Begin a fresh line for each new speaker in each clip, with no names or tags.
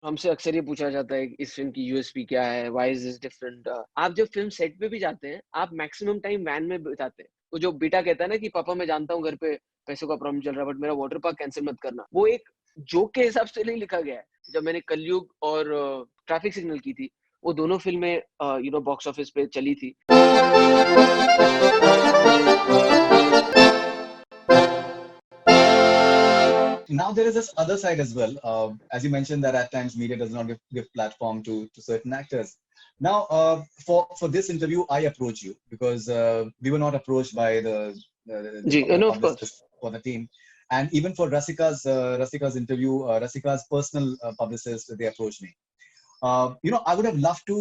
हमसे अक्सर ये पूछा जाता है इस फिल्म की यूएसपी क्या है, व्हाई इज दिस डिफरेंट। आप जब फिल्म सेट पे भी जाते हैं, आप मैक्सिमम टाइम वैन में बिताते हैं। वो जो बेटा कहता है ना कि पापा मैं जानता हूँ घर पे पैसों का प्रॉब्लम चल रहा है, बट मेरा वाटर पार्क कैंसिल मत करना, वो एक जोक के हिसाब से नहीं लिखा गया है। जब मैंने कलयुग और ट्रैफिक सिग्नल की थी, वो दोनों फिल्में बॉक्स ऑफिस पे चली थी।
Now there is this other side as well. As you mentioned that at times media does not give platform to certain actors. Now, for this interview, I approach you because we were not approached by
जी, no of
on this
course.
for the team, and even for Rasika's interview, Rasika's personal publicist, they approached me. I would have loved to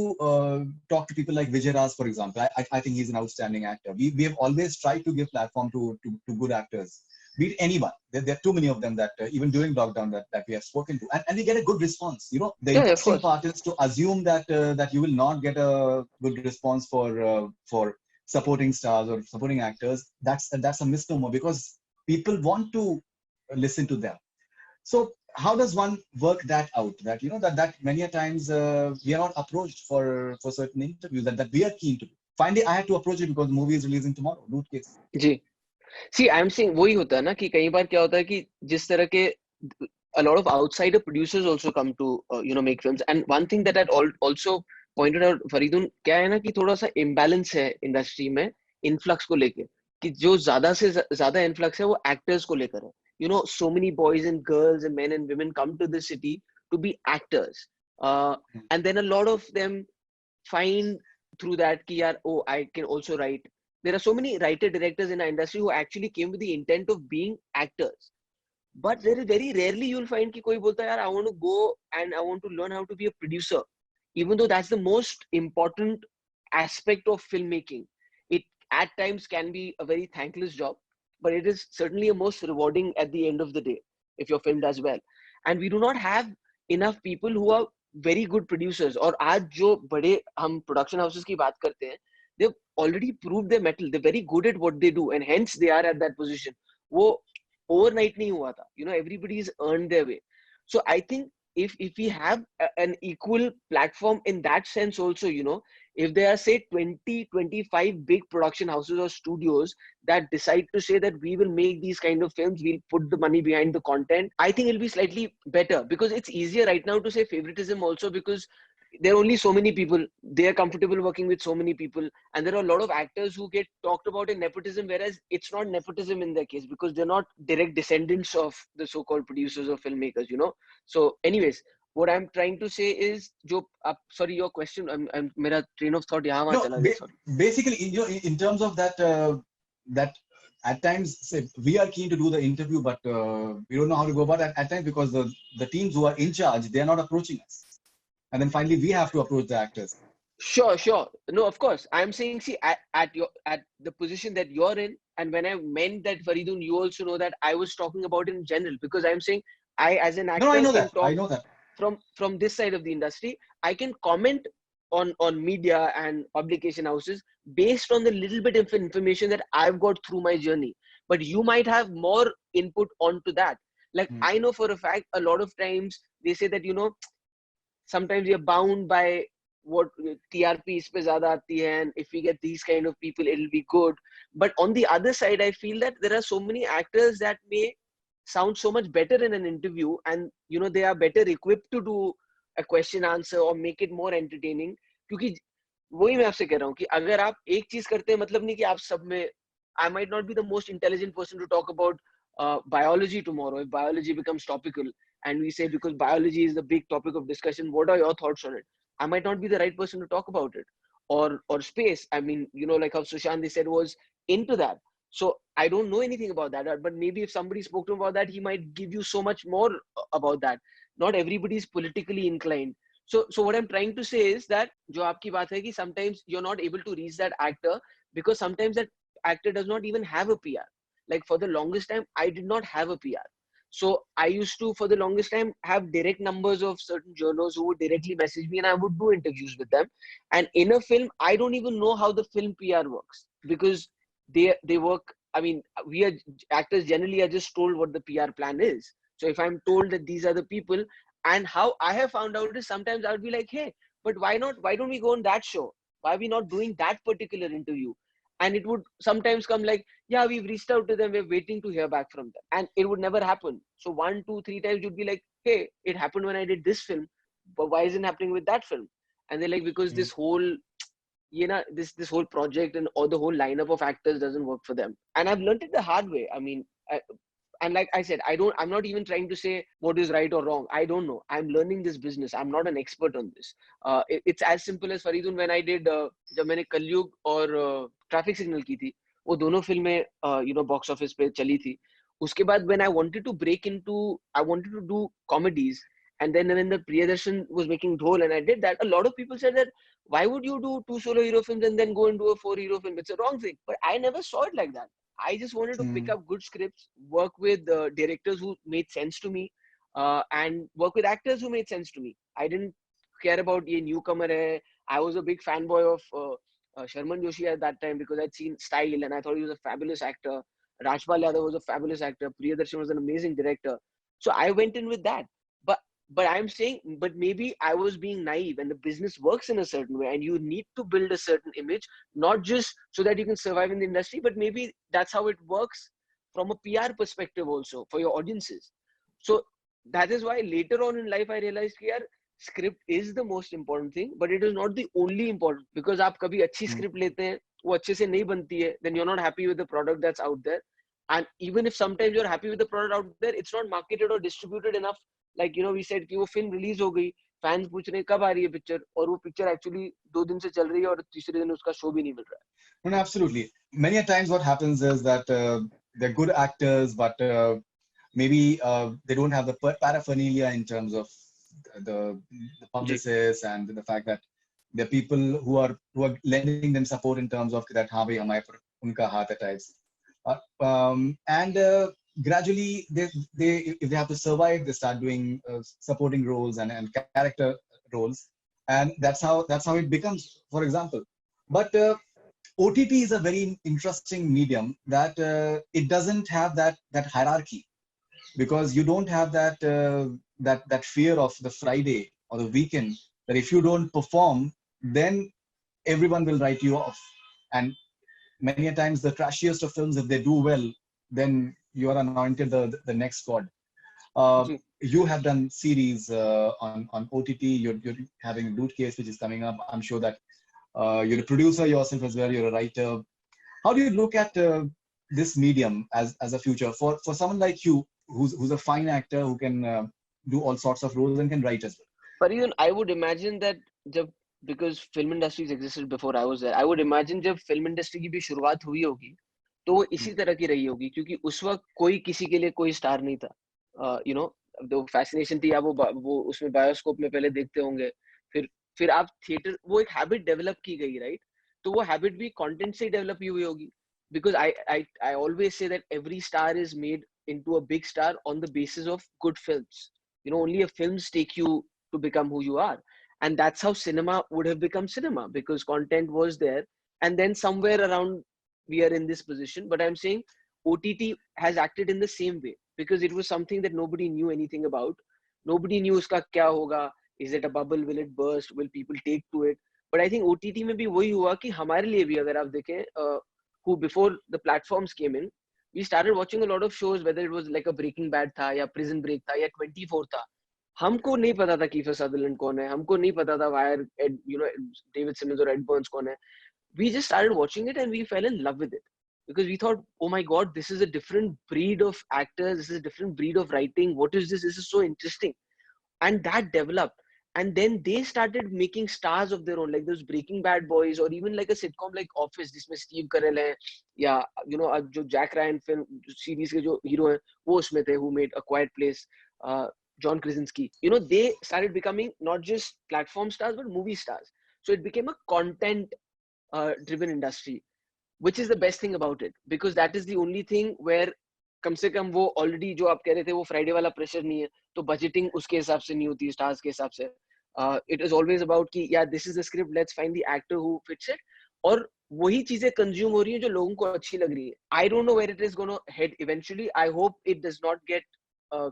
talk to people like Vijay Raj, for example. I think he's an outstanding actor. We have always tried to give platform to good actors, be it anyone. There are too many of them that even during lockdown that we have spoken to, and we get a good response. The
या of
interesting
course.
part is to assume that you will not get a good response for supporting stars or supporting actors. That's a misnomer because people want to listen to them. So how does one work that out? That that many a times we are not approached for certain interviews that we are keen to do. Finally, I had to approach it because the movie is releasing tomorrow. Lootcase.
जी, see I am saying वही होता है ना कि कई बार क्या होता है कि जिस तरह के a lot of outsider producers also come to make films, and one thing that I'd also pointed out, Faridoon, क्या है ना कि थोड़ा सा imbalance है इंडस्ट्री में इनफ्लक्स को लेके, कि जो ज्यादा से ज्यादा इनफ्लक्स है वो एक्टर्स को लेकर है। so many boys and girls and men and women come to this city to be actors, and then a lot of them find through that कि यार, oh, I can also write. There are so many writer directors in our industry who actually came with the intent of being actors, but very very rarely you'll find कि कोई बोलता है यार, I want to go and I want to learn how to be a producer, even though that's the most important aspect of filmmaking. It at times can be a very thankless job, but it is certainly a most rewarding at the end of the day if your film does well. And we do not have enough people who are very good producers. और आज जो बड़े हम production houses की बात करते हैं, they've already proved their mettle. They're very good at what they do, and hence they are at that position. वो overnight नहीं हुआ था. Everybody's earned their way. So I think if we have an equal platform in that sense also, if there are say 20-25 big production houses or studios that decide to say that we will make these kind of films, we'll put the money behind the content, I think it'll be slightly better, because it's easier right now to say favoritism also, because there are only so many people, they are comfortable working with so many people, and there are a lot of actors who get talked about in nepotism, whereas it's not nepotism in their case because they're not direct descendants of the so-called producers or filmmakers. So anyways, what I'm trying to say is, sorry, your question, मेरा train of thought यहाँ वहाँ
No,
चला गया, sorry.
basically, in terms of that at times say, we are keen to do the interview, but we don't know how to go about it at times because the teams who are in charge, they are not approaching us, and then finally we have to approach the actors.
Sure. No, of course. I'm saying, see, at the position that you're in, and when I meant that, Faridoon, you also know that I was talking about in general, because I'm saying I, as an
No, I
actor,
know
can
that. I
talk
know that.
from this side of the industry. I can comment on media and publication houses based on the little bit of information that I've got through my journey. But you might have more input onto that. Like, I know for a fact, a lot of times they say that, sometimes you're bound by what TRP is pe zyada aati hai, and if we get these kind of people, it'll be good. But on the other side, I feel that there are so many actors that may sound so much better in an interview, and they are better equipped to do a question answer or make it more entertaining. क्योंकि वही मैं आपसे कह रहा हूँ कि अगर आप एक चीज करते हैं, मतलब नहीं कि आप सब में, I might not be the most intelligent person to talk about biology tomorrow if biology becomes topical, and we say because biology is the big topic of discussion, what are your thoughts on it? I might not be the right person to talk about it. Or space. I mean, like how Sushant, they said, was into that. So I don't know anything about that. But maybe if somebody spoke to him about that, he might give you so much more about that. Not everybody is politically inclined. So what I'm trying to say is that जो आपकी बात है कि sometimes you're not able to reach that actor because sometimes that actor does not even have a PR. Like for the longest time, I did not have a PR. So I used to, for the longest time, have direct numbers of certain journals who would directly message me, and I would do interviews with them. And in a film, I don't even know how the film PR works, because they work. I mean, we are actors generally are just told what the PR plan is. So if I'm told that these are the people, And how I have found out is sometimes I would be like, hey, but why not? Why don't we go on that show? Why are we not doing that particular interview? And it would sometimes come like, yeah, we've reached out to them, we're waiting to hear back from them. And it would never happen. So 1, 2, 3 times you'd be like, hey, it happened when I did this film, but why isn't it happening with that film? And they're like, because this whole, this whole project and or the whole lineup of actors doesn't work for them. And I've learned it the hard way. I mean, and like I said, I'm not even trying to say what is right or wrong. I don't know. I'm learning this business. I'm not an expert on this. It's as simple as Faridoon, when I did, जब मैंने कलयुग और traffic signal की थी, वो दोनों फिल्में box office पे चली थी. उसके बाद when I wanted to break into, I wanted to do comedies, and then when the Priyadarshan was making Dhol and I did that, a lot of people said that why would you do 2 solo hero films and then go and do a 4 hero film? It's a wrong thing. But I never saw it like that. I just wanted to pick up good scripts, work with directors who made sense to me, and work with actors who made sense to me. I didn't care about ye newcomer hai. I was a big fanboy of Sharman Joshi at that time because I'd seen Style and I thought he was a fabulous actor. Rajpal Yadav was a fabulous actor. Priyadarshan was an amazing director. So I went in with that. But I'm saying, but maybe I was being naive, and the business works in a certain way, and you need to build a certain image, not just so that you can survive in the industry, but maybe that's how it works from a PR perspective also for your audiences. So that is why later on in life I realized that script is the most important thing, but it is not the only important, because आप कभी अच्छी script लेते हैं, वो अच्छे से नहीं बनती है, then you're not happy with the product that's out there. And even if sometimes you're happy with the product out there, it's not marketed or distributed enough. Like we said कि वो film release हो गई, fans पूछ रहे हैं कब आ रही है picture, और वो picture actually 2 दिन से चल रही है और तीसरे दिन उसका show भी नहीं मिल रहा है.
No, absolutely. Many a times what happens is that they're good actors, but maybe they don't have the paraphernalia in terms of the publicists and the fact that there are people who are lending them support in terms of that हाँ भाई हमारे पर उनका हाथ है types. And gradually they if they have to survive, they start doing supporting roles and character roles, and that's how it becomes, for example. But OTT is a very interesting medium that it doesn't have that hierarchy, because you don't have that fear of the Friday or the weekend, that if you don't perform, then everyone will write you off. And many a times the trashiest of films, if they do well, then you are anointed the next god. You have done series on OTT. You're having Lootcase, which is coming up. I'm sure that you're a producer yourself as well. You're a writer. How do you look at this medium as a future for someone like you, who's a fine actor, who can do all sorts of roles and can write as well?
But even I would imagine that because film industries existed before I was there, I would imagine जब film industry की भी शुरुआत हुई होगी, तो वो इसी तरह की रही होगी, क्योंकि उस वक्त कोई किसी के लिए कोई स्टार नहीं था. The fascination थी, आप वो उसमें बायोस्कोप में पहले देखते होंगे, फिर आप थिएटर, वो एक हैबिट डेवलप की गई, राइट? तो वो हैबिट भी कंटेंट से डेवलप हुई होगी, because I always say that every star is made into a big star on the basis of good films. Only a films take you to become who you are. And that's how cinema would have become cinema, because content was there. And then somewhere around we are in this position. But I'm saying OTT has acted in the same way, because it was something that nobody knew anything about. Nobody knew uska kya hoga. Is it a bubble? Will it burst? Will people take to it? But I think OTT में भी वही हुआ कि हमारे लिए भी, अगर आप देखें, who before the platforms came in, we started watching a lot of shows, whether it was like a Breaking Bad था या Prison Break था या 24 था. हमको नहीं पता था कीफर सदरलैंड कौन है, हमको नहीं पता था वायर डेविड सिमन्स और एड बर्न्स कौन है. We just started watching it and we fell in love with it, because we thought, oh my god, this is a different breed of actors, this is a different breed of writing, what is this is so interesting. And that developed, and then they started making stars of their own, like those Breaking Bad boys, or even like a sitcom like Office, जिसमें Steve Carell है, या जो Jack Ryan film series के जो hero हैं वो उसमें थे, who made A Quiet Place, John Krasinski. They started becoming not just platform stars but movie stars. So it became a content driven industry, which is the best thing about it, because that is the only thing where कम से कम वो already जो आप कह रहे थे वो Friday वाला pressure नहीं है, तो बजटिंग उसके हिसाब से नहीं होती स्टार्स के हिसाब से. इट इज ऑलवेज अबाउट कि यार this is the script, let's find the actor who fits it, और वही चीजें कंज्यूम हो रही हैं जो लोगों को अच्छी लग रही है. I don't know where it is gonna head eventually. I hope it does not get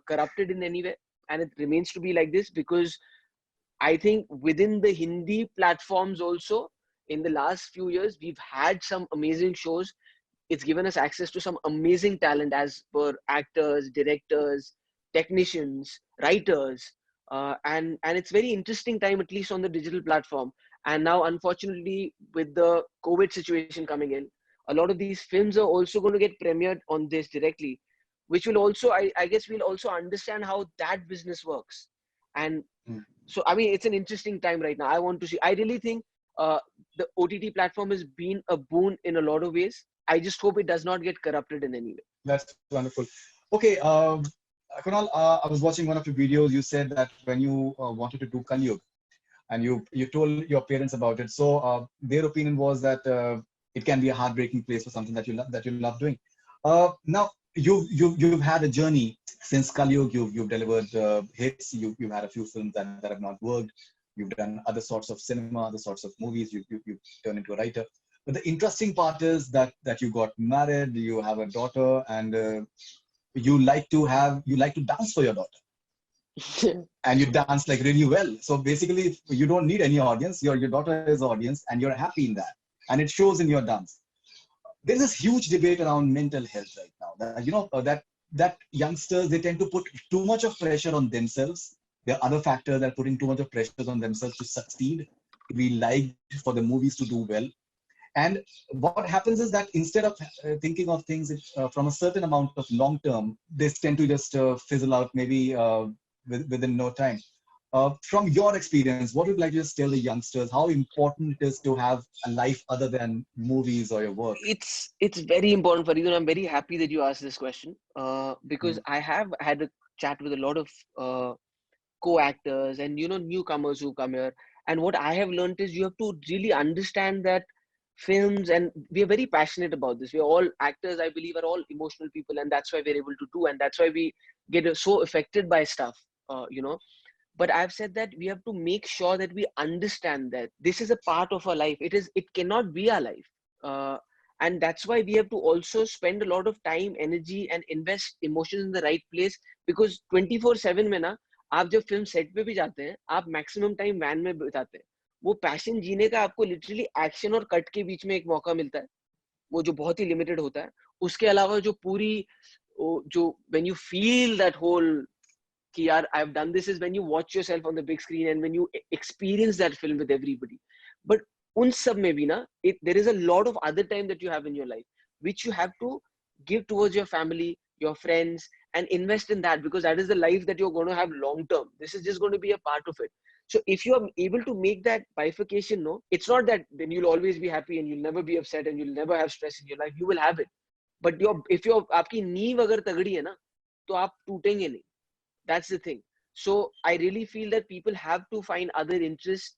corrupted in any way. and it remains to be like this, because I think within the Hindi platforms also, in the last few years, we've had some amazing shows. It's given us access to some amazing talent as per actors, directors, technicians, writers, and it's very interesting time, at least on the digital platform. And now, unfortunately, with the COVID situation coming in, a lot of these films are also going to get premiered on this directly, which will also, I guess, we'll also understand how that business works. And
Mm.
so, I mean, it's an interesting time right now. I want to see. I really think the OTT platform has been a boon in a lot of ways. I just hope it does not get corrupted in any way.
That's wonderful. Okay, Kunal, I was watching one of your videos. You said that when you wanted to do Kalyug, and you told your parents about it. So their opinion was that it can be a heartbreaking place for something that you love doing. Now you've had a journey since Kalyug. You've delivered hits. You've had a few films that have not worked. You've done other sorts of cinema, other sorts of movies. You turned into a writer. But the interesting part is that you got married. You have a daughter, and you like to dance for your daughter, and you dance like really well. So basically, you don't need any audience. Your daughter is the audience, and you're happy in that, and it shows in your dance. There's this huge debate around mental health right now. That that youngsters, they tend to put too much of pressure on themselves. There are other factors that are putting too much of pressure on themselves to succeed, to be liked, for the movies to do well. And what happens is that instead of thinking of things from a certain amount of long term, they tend to just fizzle out maybe within no time. From your experience, what would you like to just tell the youngsters how important it is to have a life other than movies or your work?
It's very important, Faridoon. I'm very happy that you asked this question, because
Mm.
I have had a chat with a lot of co-actors and newcomers who come here. And what I have learned is you have to really understand that films, and we are very passionate about this. We are all actors, I believe, are all emotional people, and that's why we're able to do, and that's why we get so affected by stuff. But I've said that we have to make sure that we understand that this is a part of our life. It cannot be our life. uh, and that's why we have to also spend a lot of time, energy, and invest emotions in the right place, because 24/7 में ना, आप जब film set पे भी जाते हैं, आप maximum time when में बिताते हैं. वो पैशन जीने का आपको लिटरली एक्शन और कट के बीच में एक मौका मिलता है, वो जो बहुत ही लिमिटेड होता है. उसके अलावा जो पूरी जो when you feel that whole कि यार I've done this is when you watch yourself on the big screen and when you experience that film with everybody. But उन सब में भी ना, there is a lot of other time that you have in your life which you have to give towards your family, your friends, and invest in that, because that is the life that you're going to have long term. This is just going to be a part of it. So if you are able to make that bifurcation, no, it's not that then you'll always be happy and you'll never be upset and you'll never have stress in your life. You will have it, but if your आपकी नींव अगर तगड़ी है ना, तो आप टूटेंगे नहीं. That's the thing. So I really feel that people have to find other interests,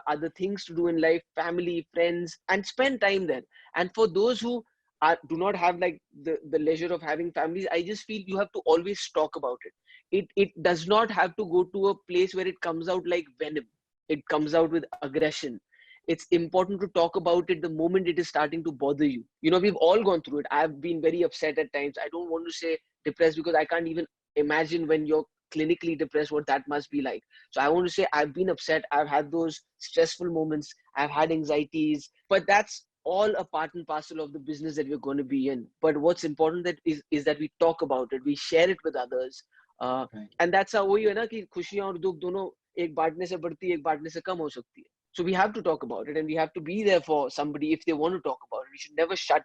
other things to do in life, family, friends, and spend time there. And for those who do not have like the leisure of having families, I just feel you have to always talk about it. It does not have to go to a place where it comes out like venom. It comes out with aggression. It's important to talk about it the moment it is starting to bother you. We've all gone through it. I've been very upset at times. I don't want to say depressed, because I can't even imagine when you're clinically depressed what that must be like. So I want to say I've been upset. I've had those stressful moments. I've had anxieties, but that's all a part and parcel of the business that we're going to be in. But what's important is that we talk about it, we share it with others,
Right.
and that's how वही है ना कि खुशियां और दुख दोनों एक बांटने से बढ़ती है, एक बांटने से कम हो सकती है. So we have to talk about it, and we have to be there for somebody if they want to talk about it. We should never shut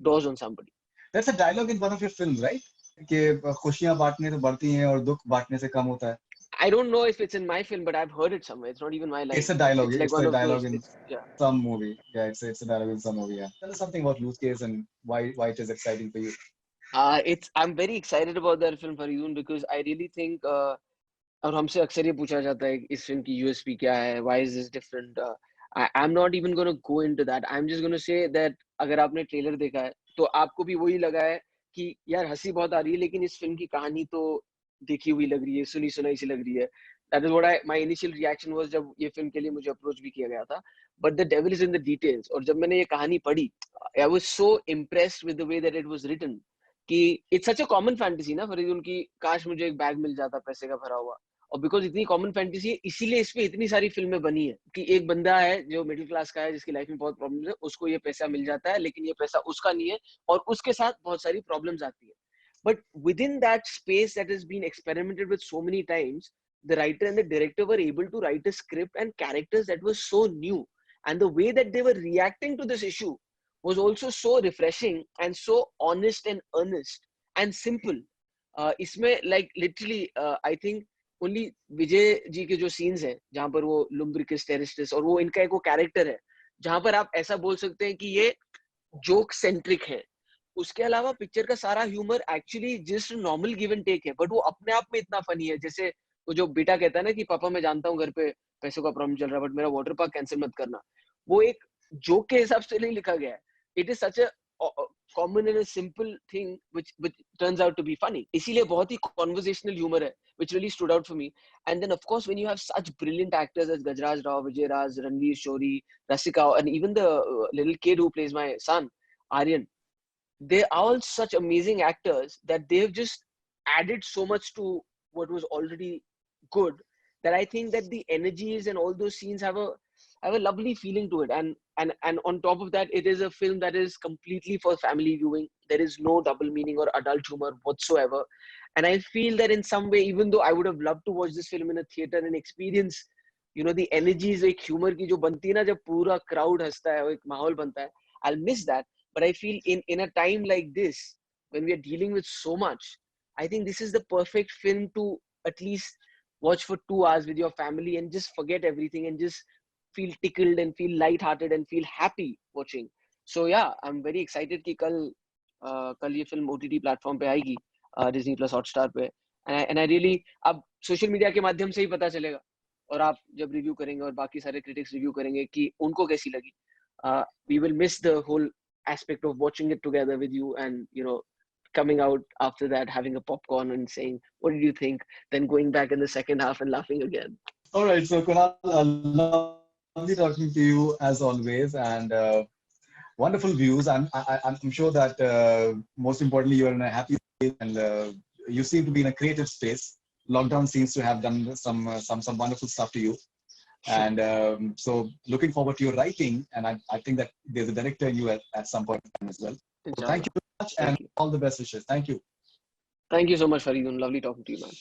doors on somebody.
That's a dialogue in one of your films, right? कि खुशियां बांटने से बढ़ती हैं और दुख बांटने से कम होता है.
I don't know if it's in my film, but I've heard it somewhere. It's not even my line.
It's a dialogue.
It's like
It's
one
a
of
dialogue
those.
in
Yeah.
some movie. Yeah, it's a dialogue in some movie. Yeah. Tell us something about Lootcase and why it is exciting for you.
I'm very excited about that film, Faridoon, because I really think और हमसे अक्सर ये पूछा जाता है इस film की USP क्या है, why is this different. I'm not even going to go into that. I'm just going to say that अगर आपने ट्रेलर देखा है तो आपको भी वही लगा है कि यार हंसी बहुत आ रही है, लेकिन इस फिल्म की कहानी तो देखी हुई लग रही है, सुनी सुनाई सी लग रही है. That is what my initial reaction was जब ये फिल्म के लिए मुझे अप्रोच भी किया गया था. But the devil is in the details. और जब मैंने ये कहानी पढ़ी, I was so impressed with the way that it was written कि it's such a common fantasy ना फरीदून की काश मुझे एक बैग मिल जाता पैसे का भरा हुआ, और बिकॉज इतनी कॉमन फैंटेसी है इसीलिए इस पे इतनी सारी फिल्में बनी है कि एक बंदा है जो मिडिल क्लास का है जिसकी लाइफ में बहुत प्रॉब्लम्स है, उसको ये पैसा मिल जाता है लेकिन ये पैसा उसका नहीं है और उसके साथ बहुत सारी प्रॉब्लम्स आती है. But within that space that has been experimented with so many times, the writer and the director were able to write a script and characters that was so new. And the way that they were reacting to this issue was also so refreshing and so honest and earnest and simple. इसमें like literally I think only Vijay ji के जो scenes हैं जहाँ पर वो lumbricus terroristus और वो इनका एक वो character है जहाँ पर आप ऐसा बोल सकते हैं कि ये joke centric है. उसके अलावा पिक्चर का सारा humour actually just normal give and take है, बट वो अपने आप में इतना फनी है. जैसे वो जो बेटा कहता है ना कि पापा मैं जानता हूँ घर पे पैसों का प्रॉब्लम चल रहा है बट मेरा वाटर पार्क कैंसिल मत करना, वो एक जोक के हिसाब से नहीं लिखा गया है. It is such a common and simple thing which turns out to be funny. इसीलिए बहुत ही कॉन्वर्सेशनल ह्यूमर है which really stood out for me. And then of course when you have such brilliant actors as Gajraj Rao, Vijay Raj, Ranveer Shori, Rasika, and even the little kid who plays my son Aryan, they're all such amazing actors that they've just added so much to what was already good, that I think that the energies and all those scenes have a lovely feeling to it. And on top of that, it is a film that is completely for family viewing. There is no double meaning or adult humor whatsoever. And I feel that in some way, even though I would have loved to watch this film in a theater and experience, you know, the energies एक humor की जो बनती है ना जब पूरा crowd हंसता है, एक माहौल बनता है, I'll miss that. But I feel in a time like this, when we are dealing with so much, I think this is the perfect film to at least watch for 2 hours with your family and just forget everything and just feel tickled and feel light-hearted and feel happy watching. So yeah, I'm very excited कि कल ये film OTT platform पे आएगी, Disney Plus Hotstar पे. And I really अब social media के माध्यम से ही पता चलेगा और आप जब रिव्यू करेंगे और बाकी सारे critics रिव्यू करेंगे कि उनको कैसी लगी. We will miss the whole aspect of watching it together with you and, you know, coming out after that, having a popcorn and saying, what did you think? Then going back in the second half and laughing again.
All right, so Kunal, lovely talking to you as always, and wonderful views. I'm sure that most importantly, you are in a happy space, and you seem to be in a creative space. Lockdown seems to have done some wonderful stuff to you. And so looking forward to your writing, and I think that there's a director in you at some point in time as well. So thank you very much, and all the best wishes. Thank you.
Thank you so much, Faridoon. Lovely talking to you, man.